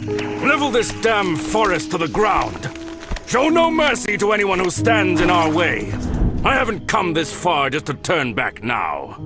Level this damn forest to the ground. Show no mercy to anyone who stands in our way. I haven't come this far just to turn back now.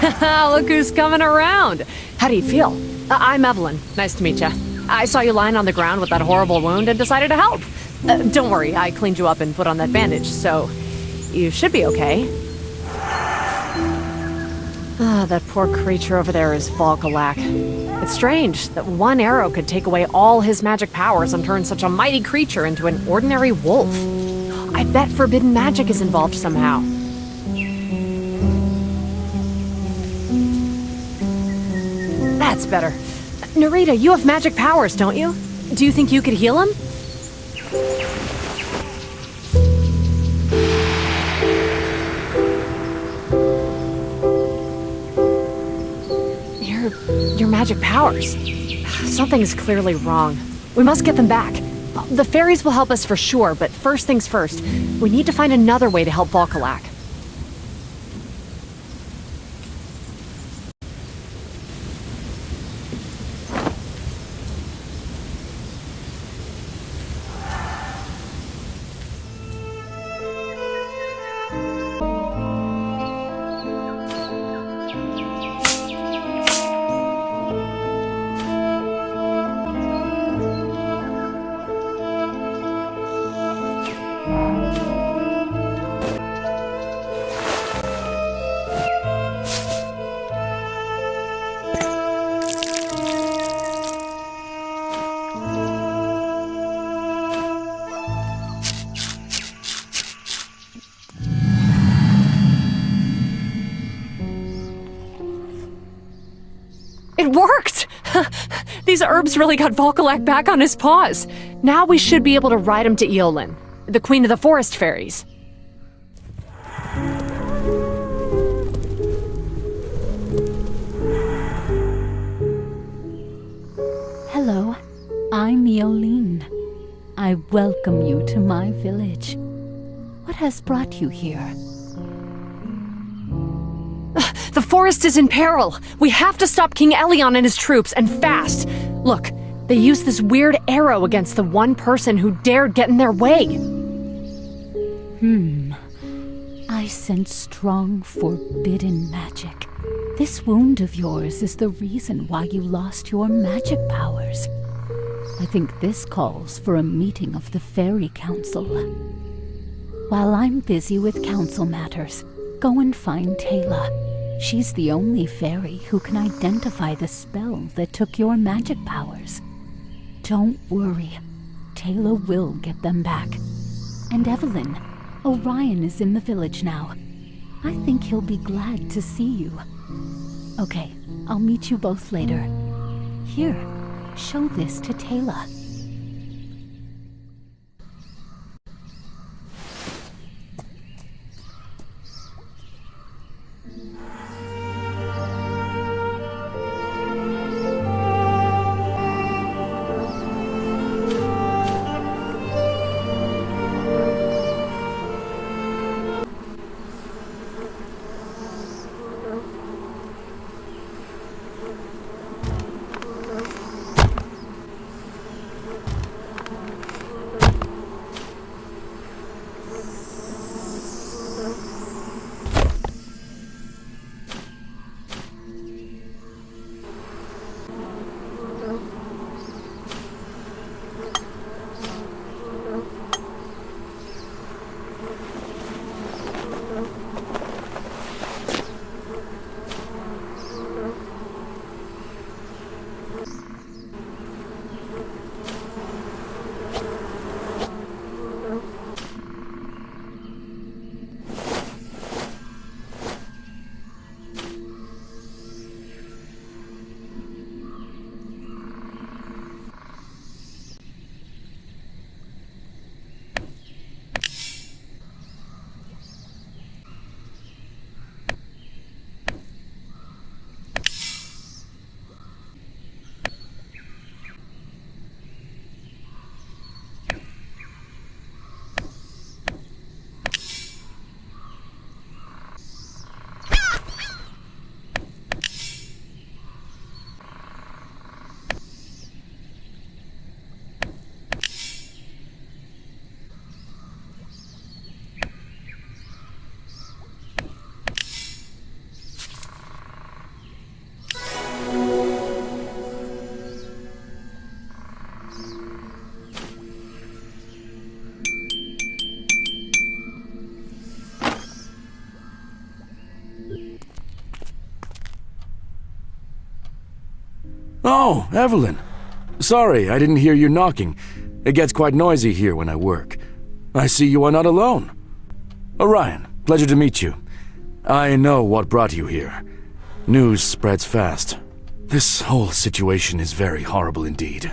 Look who's coming around. How do you feel? I'm Evelyn. Nice to meet you. I saw you lying on the ground with that horrible wound and decided to help. Don't worry, I cleaned you up and put on that bandage, so you should be okay. That poor creature over there is Volkalak. It's strange that one arrow could take away all his magic powers and turn such a mighty creature into an ordinary wolf. I bet forbidden magic is involved somehow. That's better. Narita, you have magic powers, don't you? Do you think you could heal him? Your magic powers. Something's clearly wrong. We must get them back. The fairies will help us for sure, but first things first, we need to find another way to help Volkalak. It worked! These herbs really got Volkalak back on his paws. Now we should be able to ride him to Eolin, the queen of the forest fairies. Hello, I'm Eolin. I welcome you to my village. What has brought you here? The forest is in peril. We have to stop King Elion and his troops, and fast. Look, they used this weird arrow against the one person who dared get in their way. I sense strong, forbidden magic. This wound of yours is the reason why you lost your magic powers. I think this calls for a meeting of the Fairy Council. While I'm busy with council matters, go and find Tayla. She's the only fairy who can identify the spell that took your magic powers. Don't worry, Tayla will get them back. And Evelyn, Orion is in the village now. I think he'll be glad to see you. Okay, I'll meet you both later. Here, show this to Tayla. Oh, Evelyn. Sorry, I didn't hear you knocking. It gets quite noisy here when I work. I see you are not alone. Orion, pleasure to meet you. I know what brought you here. News spreads fast. This whole situation is very horrible indeed.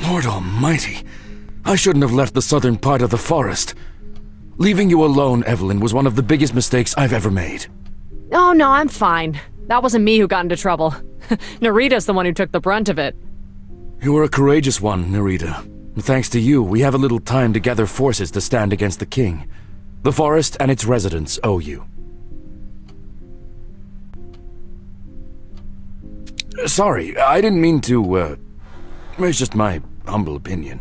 Lord Almighty, I shouldn't have left the southern part of the forest. Leaving you alone, Evelyn, was one of the biggest mistakes I've ever made. Oh, no, I'm fine. That wasn't me who got into trouble. Narita's the one who took the brunt of it. You were a courageous one, Narita. Thanks to you, we have a little time to gather forces to stand against the king. The forest and its residents owe you. Sorry, I didn't mean to, it's just my humble opinion.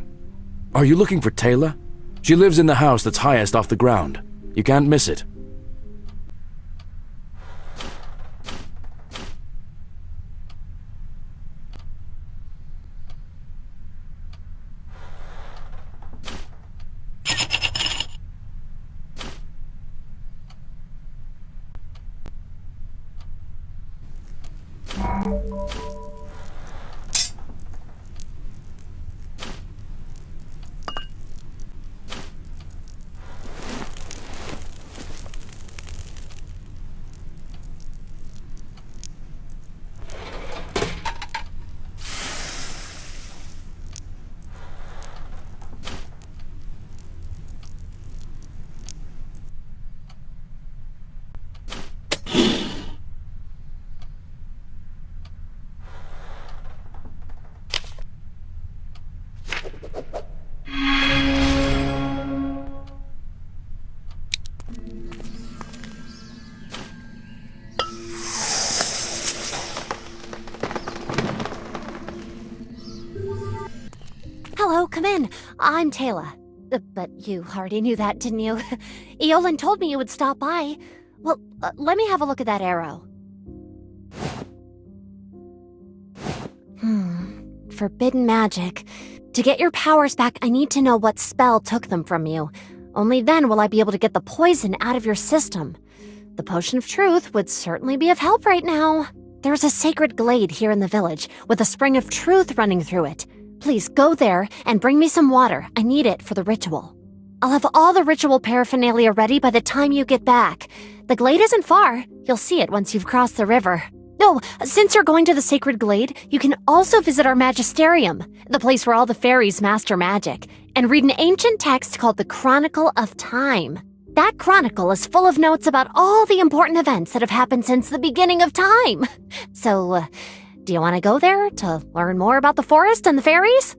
Are you looking for Taylor? She lives in the house that's highest off the ground. You can't miss it. Hello, come in. I'm Taylor. But you already knew that, didn't you? Eolin told me you would stop by. Well, let me have a look at that arrow. Forbidden magic. To get your powers back, I need to know what spell took them from you. Only then will I be able to get the poison out of your system. The Potion of Truth would certainly be of help right now. There's a sacred glade here in the village, with a spring of truth running through it. Please go there and bring me some water. I need it for the ritual. I'll have all the ritual paraphernalia ready by the time you get back. The glade isn't far. You'll see it once you've crossed the river. No, since you're going to the sacred glade, you can also visit our magisterium, the place where all the fairies master magic, and read an ancient text called the Chronicle of Time. That chronicle is full of notes about all the important events that have happened since the beginning of time. So, do you want to go there to learn more about the forest and the fairies?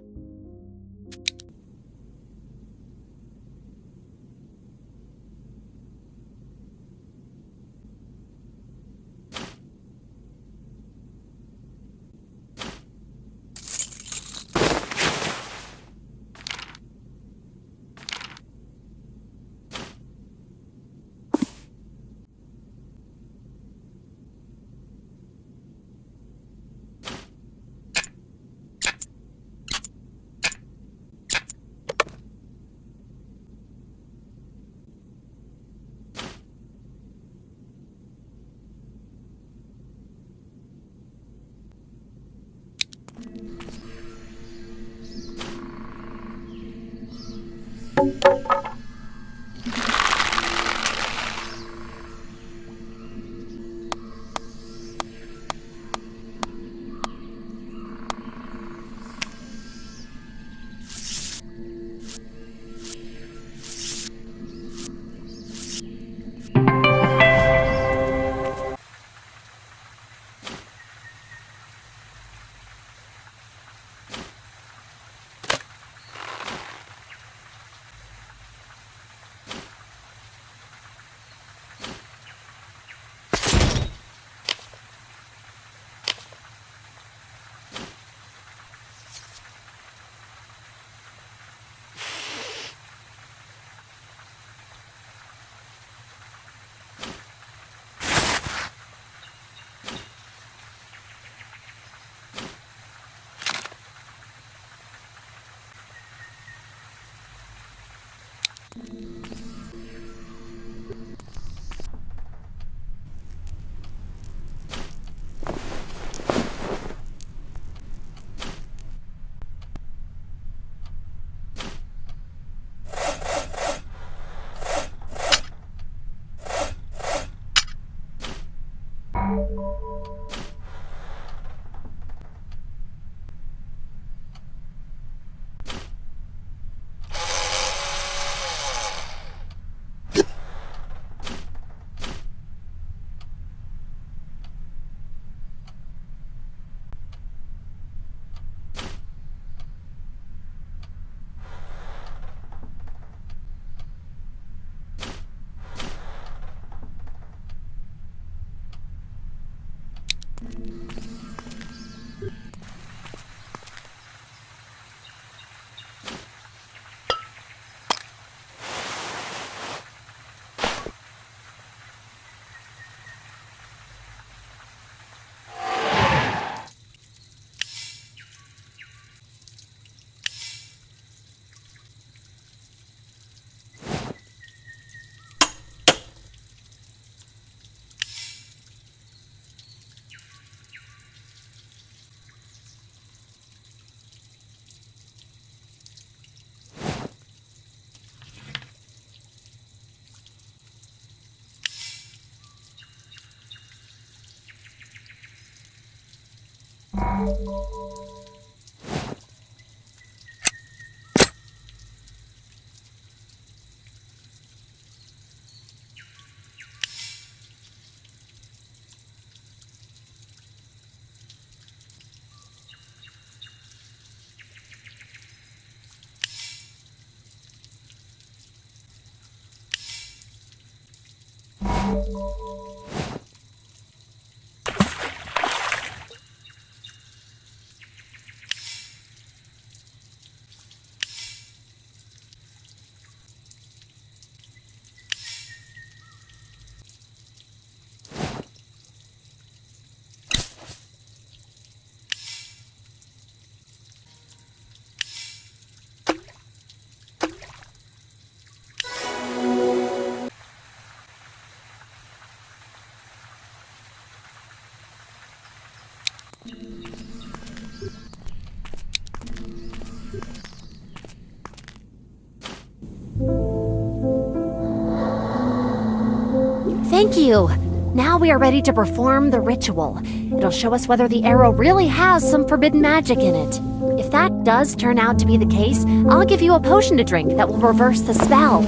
Thank you. Now we are ready to perform the ritual. It'll show us whether the arrow really has some forbidden magic in it. If that does turn out to be the case, I'll give you a potion to drink that will reverse the spell.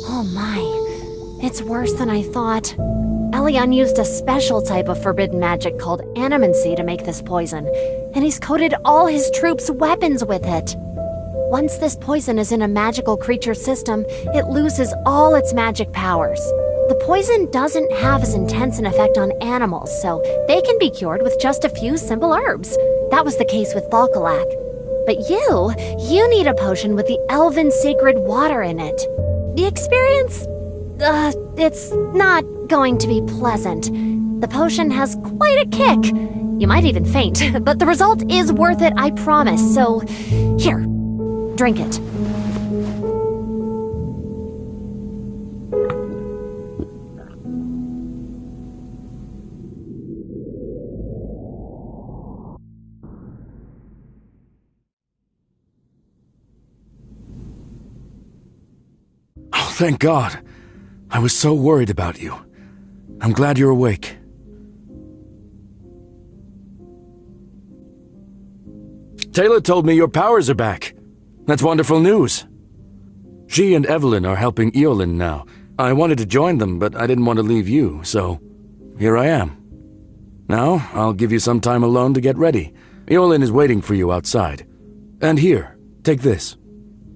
Oh my, it's worse than I thought. Elion used a special type of forbidden magic called animancy to make this poison, and he's coated all his troops' weapons with it. Once this poison is in a magical creature's system, it loses all its magic powers. The poison doesn't have as intense an effect on animals, so they can be cured with just a few simple herbs. That was the case with Volkalak. But you need a potion with the elven sacred water in it. The experience, it's not going to be pleasant. The potion has quite a kick. You might even faint, but the result is worth it, I promise. So, here, drink it. Oh, thank God. I was so worried about you. I'm glad you're awake. Taylor told me your powers are back. That's wonderful news. She and Evelyn are helping Eolin now. I wanted to join them, but I didn't want to leave you, so here I am. Now, I'll give you some time alone to get ready. Eolin is waiting for you outside. And here, take this.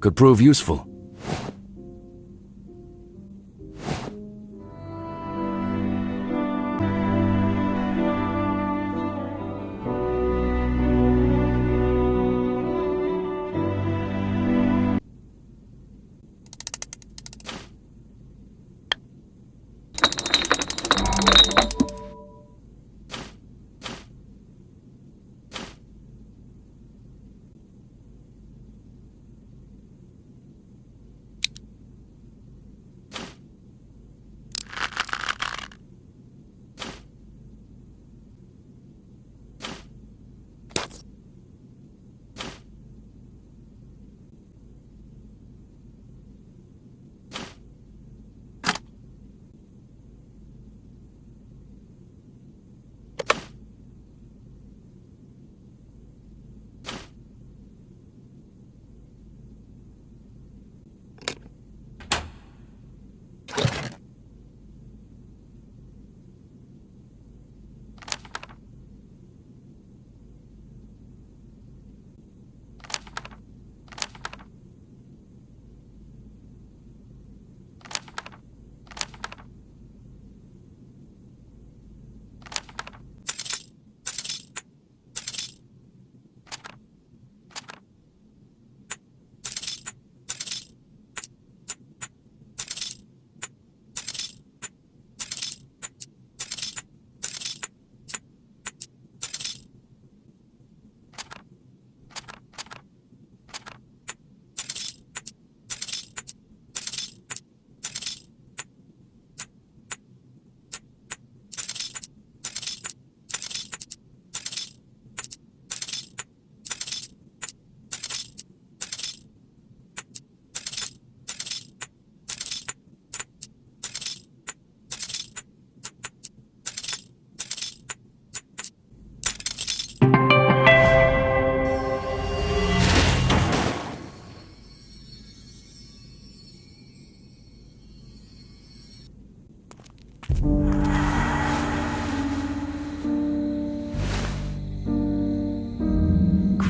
Could prove useful.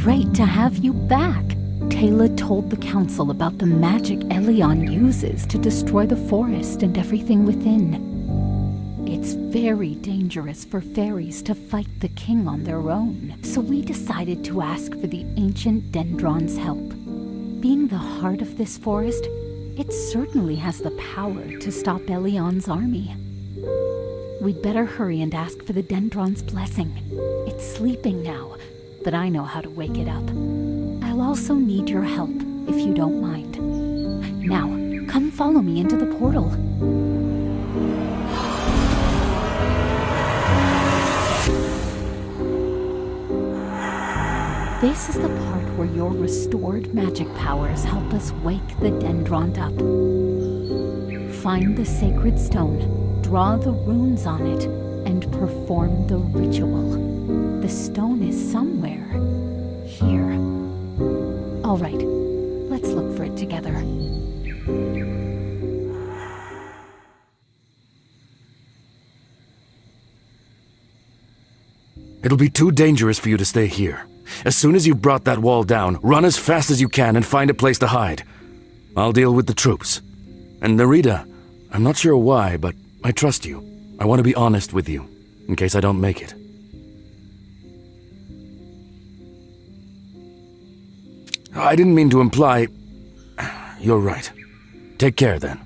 great to have you back. Taylor told the council about the magic Elion uses to destroy the forest and everything within. It's very dangerous for fairies to fight the king on their own, so we decided to ask for the ancient Dendron's help. Being the heart of this forest, it certainly has the power to stop Elion's army. We'd better hurry and ask for the Dendron's blessing. It's sleeping now, but I know how to wake it up. I'll also need your help, if you don't mind. Now, come follow me into the portal. This is the part where your restored magic powers help us wake the Dendron up. Find the sacred stone, draw the runes on it, and perform the ritual. The stone is somewhere here. All right, let's look for it together. It'll be too dangerous for you to stay here. As soon as you've brought that wall down, run as fast as you can and find a place to hide. I'll deal with the troops. And Nerida, I'm not sure why, but I trust you. I want to be honest with you, in case I don't make it. I didn't mean to imply... You're right. Take care, then.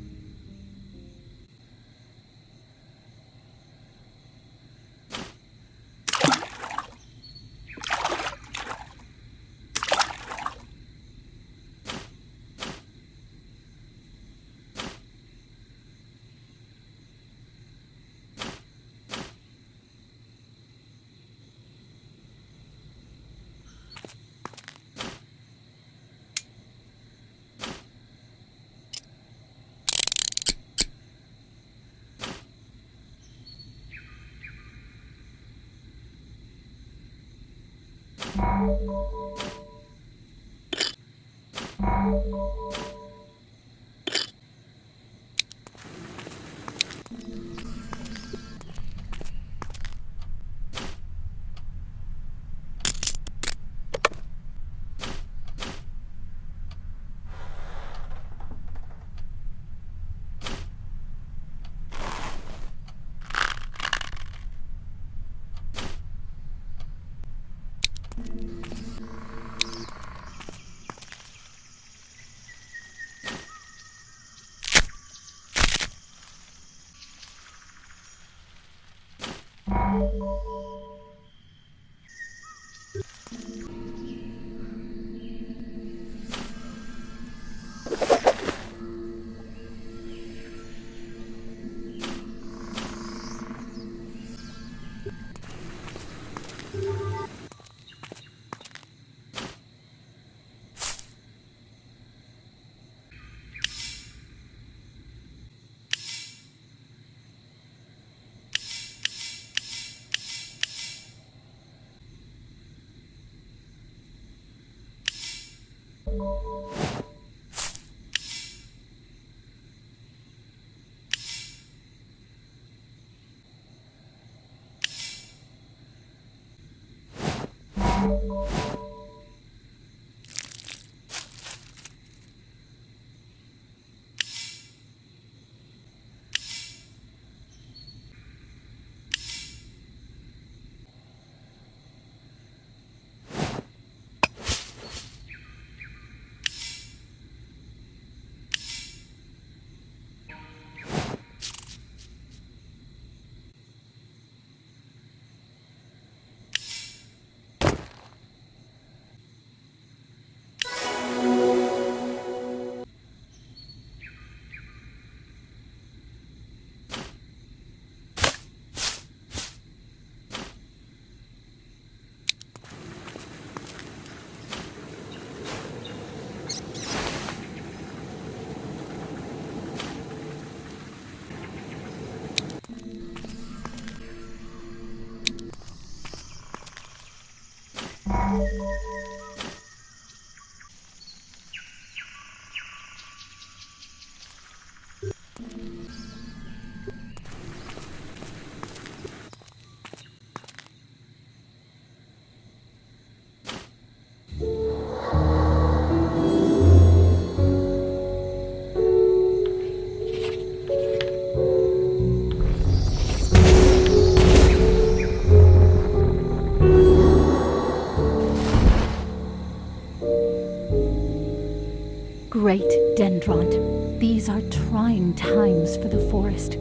Dendron, these are trying times for the forest,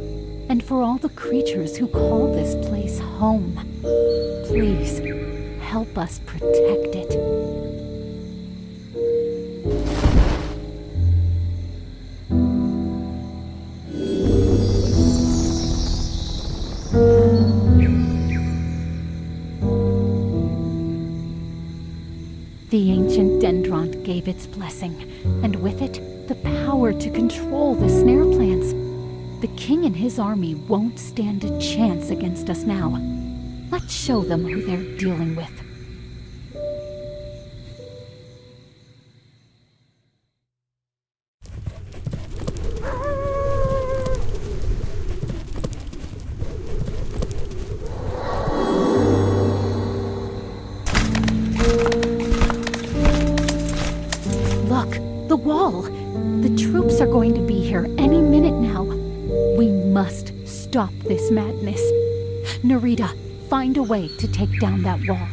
and for all the creatures who call this place home. Please, help us protect it. The ancient Dendron gave its blessing, and with it, the power to control the snare plants. The king and his army won't stand a chance against us now. Let's show them who they're dealing with. The wall! The troops are going to be here any minute now. We must stop this madness. Narita, find a way to take down that wall.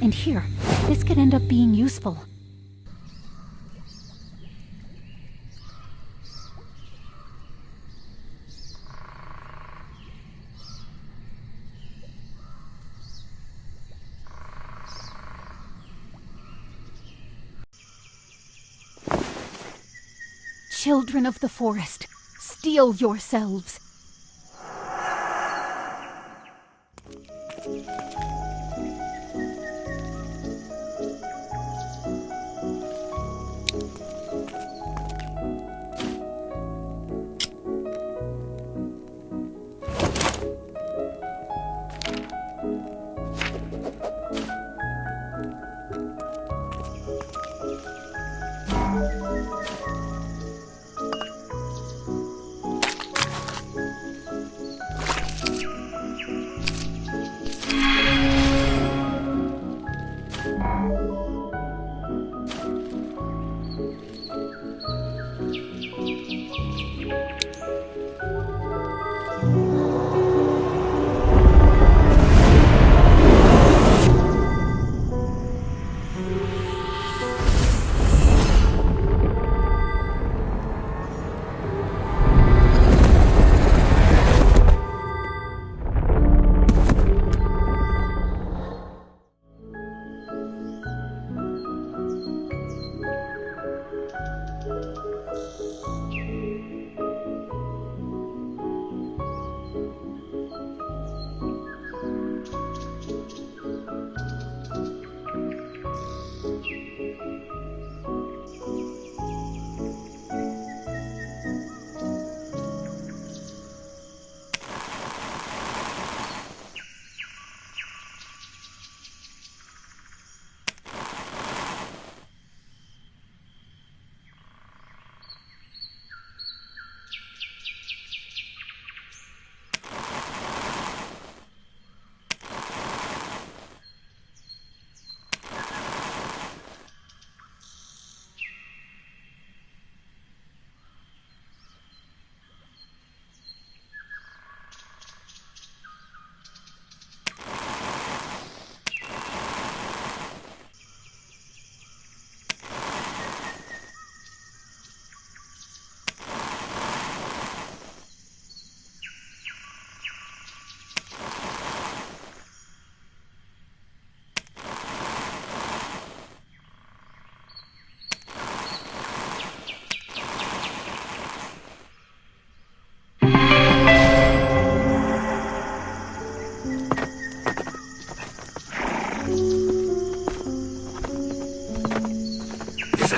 And here, this could end up being useful. Children of the forest, steel yourselves.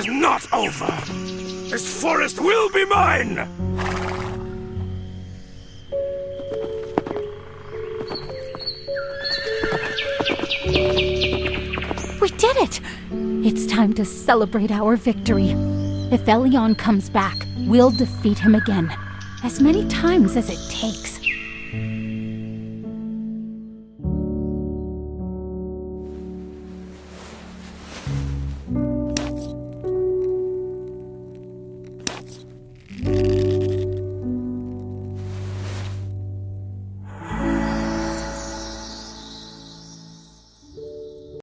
Not over! This forest will be mine! We did it! It's time to celebrate our victory. If Elion comes back, we'll defeat him again. As many times as it takes.